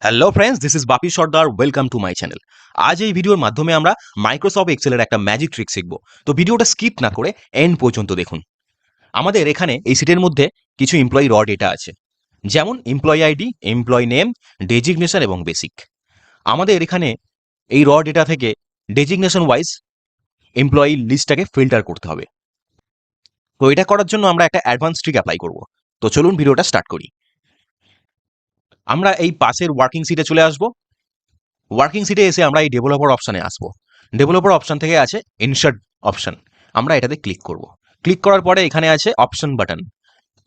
Hello friends, this is Bapi Sardar. Welcome to my channel. আজ এই ভিডিওর মাধ্যমে আমরা মাইক্রোসফট এক্সেলের একটা ম্যাজিক ট্রিক শিখব। তো ভিডিওটা স্কিপ না করে এন্ড পর্যন্ত দেখুন। আমাদের এখানে এই সিটের মধ্যে কিছু এমপ্লয়ি র ডেটা আছে, যেমন employee ID, employee name, designation এবং বেসিক। আমাদের এখানে এই র ডেটা থেকে ডেজিগনেশন ওয়াইজ এমপ্লয়ি লিস্টটাকে ফিল্টার করতে হবে। তো এটা করার জন্য আমরা একটা অ্যাডভান্স ট্রিক অ্যাপ্লাই করব। তো চলুন ভিডিওটা স্টার্ট করি। আমরা এই পাশের ওয়ার্কিং সিটে চলে আসব। ওয়ার্কিং সিটে এসে আমরা এই ডেভেলপার অপশানে আসবো। ডেভেলপার অপশান থেকে আছে ইনসার্ট অপশান, আমরা এটাতে ক্লিক করব। ক্লিক করার পরে এখানে আছে অপশন বাটন,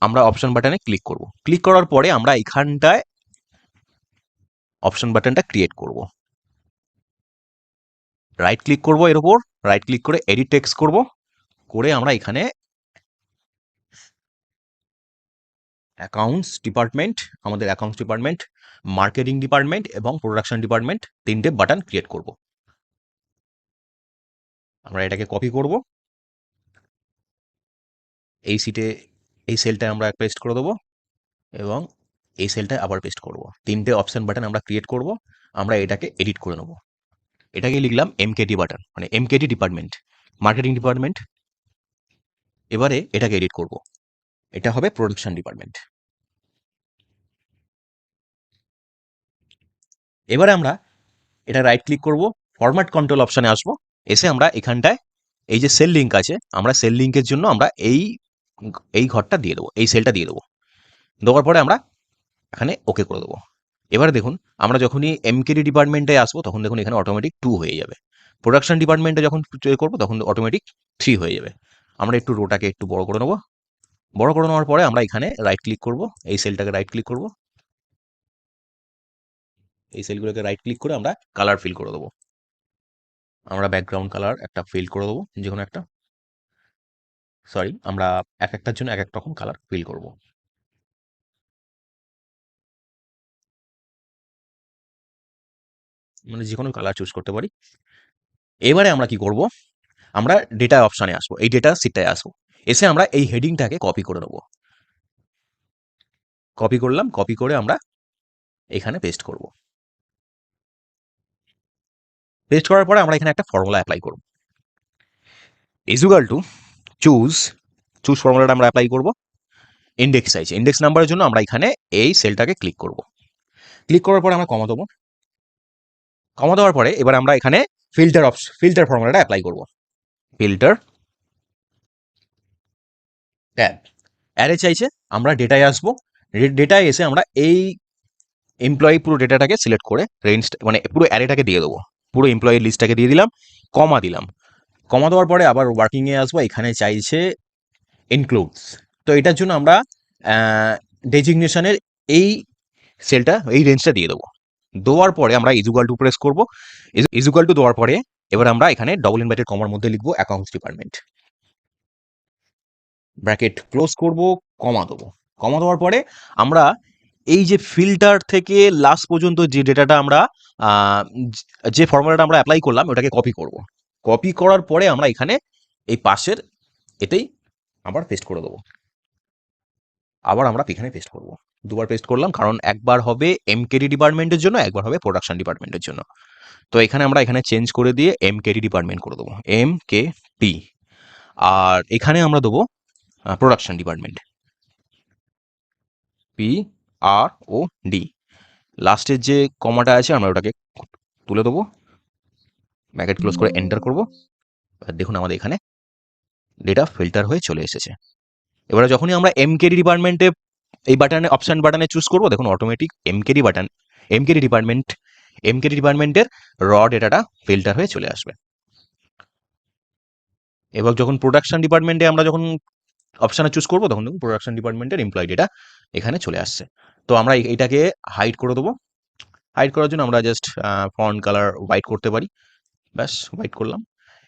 আমরা অপশন বাটনে ক্লিক করব। ক্লিক করার পরে আমরা এখানটায় অপশন বাটনটা ক্রিয়েট করব। রাইট ক্লিক করব, এর উপর রাইট ক্লিক করে এডিট টেক্সট করব, করে আমরা এখানে অ্যাকাউন্টস ডিপার্টমেন্ট, আমাদের অ্যাকাউন্টস ডিপার্টমেন্ট, মার্কেটিং ডিপার্টমেন্ট এবং প্রোডাকশন ডিপার্টমেন্ট, তিনটে বাটন ক্রিয়েট করব। আমরা এটাকে কপি করব, এই সিটে এই সেলটায় আমরা পেস্ট করে দেবো এবং এই সেলটায় আবার পেস্ট করব। তিনটে অপশন বাটন আমরা ক্রিয়েট করব। আমরা এটাকে এডিট করে নেব। এটাকে লিখলাম এমকেটি বাটন, মানে এমকেটি ডিপার্টমেন্ট, মার্কেটিং ডিপার্টমেন্ট। এবারে এটাকে এডিট করব, এটা হবে প্রোডাকশন ডিপার্টমেন্ট। এবারে আমরা এটা রাইট ক্লিক করব, ফরম্যাট কন্ট্রোল অপশানে আসবো। এসে আমরা এখানটায় এই যে সেল লিঙ্ক আছে, আমরা সেল লিঙ্কের জন্য আমরা এই ঘরটা দিয়ে দেবো, এই সেলটা দিয়ে দেবো। দেওয়ার পরে আমরা এখানে ওকে করে দেবো। এবারে দেখুন, আমরা যখনই এমকেডি ডিপার্টমেন্টে আসবো তখন দেখুন এখানে অটোমেটিক 2 হয়ে যাবে। প্রোডাকশন ডিপার্টমেন্টে যখন করবো তখন অটোমেটিক 3 হয়ে যাবে। আমরা একটু রোটাকে একটু বড় করে নেবো। বড় করে নেওয়ার পরে আমরা এখানে রাইট ক্লিক করব, এই সেলটাকে রাইট ক্লিক করব, এই সেলগুলোকে রাইট ক্লিক করে আমরা কালার ফিল করে দেবো। আমরা ব্যাকগ্রাউন্ড কালার একটা ফিল করে দেবো, যে কোনো একটা, সরি, আমরা এক একটার জন্য এক এক রকম কালার ফিল করব। মানে যে কোনো কালার চুজ করতে পারি। এবারে আমরা কি করব, আমরা ডেটা অপশানে আসবো, এই ডেটা সিটটায় আসবো। এসে আমরা এই হেডিংটাকে কপি করে নেবো। কপি করলাম, কপি করে আমরা এখানে পেস্ট করব। পেস্ট করার পরে আমরা এখানে একটা ফর্মুলা অ্যাপ্লাই করব। ইজুগাল টু চুজ, চুজ ফর্মুলাটা আমরা অ্যাপ্লাই করব। ইন্ডেক্স সাইজ, ইন্ডেক্স নাম্বারের জন্য আমরা এখানে এই সেলটাকে ক্লিক করব। ক্লিক করার পরে আমরা কমা দেবো। কমা দেওয়ার পরে এবার আমরা এখানে ফিল্টার ফর্মুলাটা অ্যাপ্লাই করব। ফিল্টার ট্যাব, অ্যারে চাইছে, আমরা ডেটায় আসবো। ডেটায় এসে আমরা এই এমপ্লয়ি পুরো ডেটাটাকে সিলেক্ট করে রেঞ্জ, মানে পুরো অ্যারেটাকে দিয়ে দেবো। পুরো এমপ্লয়ি লিস্টটাকে দিয়ে দিলাম, কমা দিলাম। কমা দেওয়ার পরে আবার ওয়ার্কিংয়ে আসবো, এখানে চাইছে ইনক্লুডস। তো এটার জন্য আমরা ডেজিগনেশনের এই সেলটা, এই রেঞ্জটা দিয়ে দেবো। দেওয়ার পরে আমরা ইজুগাল টু প্রেস করবো। ইজুগাল টু দেওয়ার পরে এবার আমরা এখানে ডবল ইনভার্টেড কমার মধ্যে লিখবো অ্যাকাউন্টস ডিপার্টমেন্ট, ব্র্যাকেট ক্লোজ করব, কমা দেবো। কমা দেওয়ার পরে আমরা এই যে ফিল্টার থেকে লাস্ট পর্যন্ত যে ডেটাটা আমরা যে ফর্মুলাটা আমরা অ্যাপ্লাই করলাম ওটাকে কপি করব। কপি করার পরে আমরা এখানে এই পাশের এতেই আবার পেস্ট করে দেবো। আবার আমরা এখানে পেস্ট করব, দুবার পেস্ট করলাম, কারণ একবার হবে এমকেডি ডিপার্টমেন্টের জন্য, একবার হবে প্রোডাকশন ডিপার্টমেন্টের জন্য। তো এখানে আমরা এখানে চেঞ্জ করে দিয়ে এমকেডি ডিপার্টমেন্ট করে দেবো, MKT। আর এখানে আমরা দেবো প্রোডাকশন ডিপার্টমেন্ট, PROD। লাস্টের যে কমাটা আছে আমরা ওটাকে তুলে দেবো, ব্র্যাকেট ক্লোজ করে এন্টার করব। দেখুন আমাদের এখানে ডেটা ফিল্টার হয়ে চলে এসেছে। এবারে যখনই আমরা এমকেডি ডিপার্টমেন্টে এই বাটনে অপশন বাটনে চুজ করব, দেখুন অটোমেটিক এমকেডি ডিপার্টমেন্টের র ডেটাটা ফিল্টার হয়ে চলে আসবে। এবার যখন প্রোডাকশন ডিপার্টমেন্টে আমরা যখন অপশানে চুজ করবো তখন দেখুন প্রোডাকশন ডিপার্টমেন্টের এমপ্লয়ি ডেটা এখানে চলে আসছে। তো আমরা এইটাকে হাইড করে দেবো। হাইড করার জন্য আমরা জাস্ট ফন্ট কালার হোয়াইট করতে পারি, ব্যাস হোয়াইট করলাম।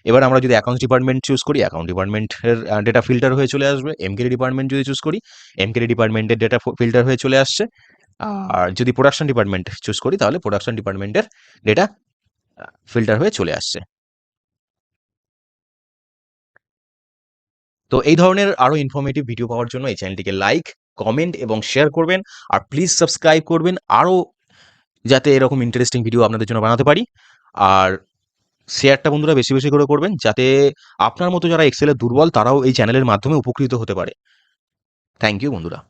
এবার আমরা যদি অ্যাকাউন্টস ডিপার্টমেন্ট চুজ করি, অ্যাকাউন্ট ডিপার্টমেন্টের ডেটা ফিল্টার হয়ে চলে আসবে। এমকেডি ডিপার্টমেন্ট যদি চুজ করি, এমকেডি ডিপার্টমেন্টের ডেটা ফিল্টার হয়ে চলে আসছে। আর যদি প্রোডাকশন ডিপার্টমেন্ট চুজ করি তাহলে প্রোডাকশন ডিপার্টমেন্টের ডেটা ফিল্টার হয়ে চলে আসছে। তো এই ধরনের আরও ইনফরমেটিভ ভিডিও পাওয়ার জন্য এই চ্যানেলটিকে লাইক, কমেন্ট এবং শেয়ার করবেন। আর প্লিজ সাবস্ক্রাইব করবেন আরও যাতে এরকম ইন্টারেস্টিং ভিডিও আপনাদের জন্য বানাতে পারি। আর শেয়ারটা বন্ধুরা বেশি বেশি করে করবেন, যাতে আপনার মতো যারা এক্সেলে দুর্বল তারাও এই চ্যানেলের মাধ্যমে উপকৃত হতে পারে। থ্যাংক ইউ বন্ধুরা।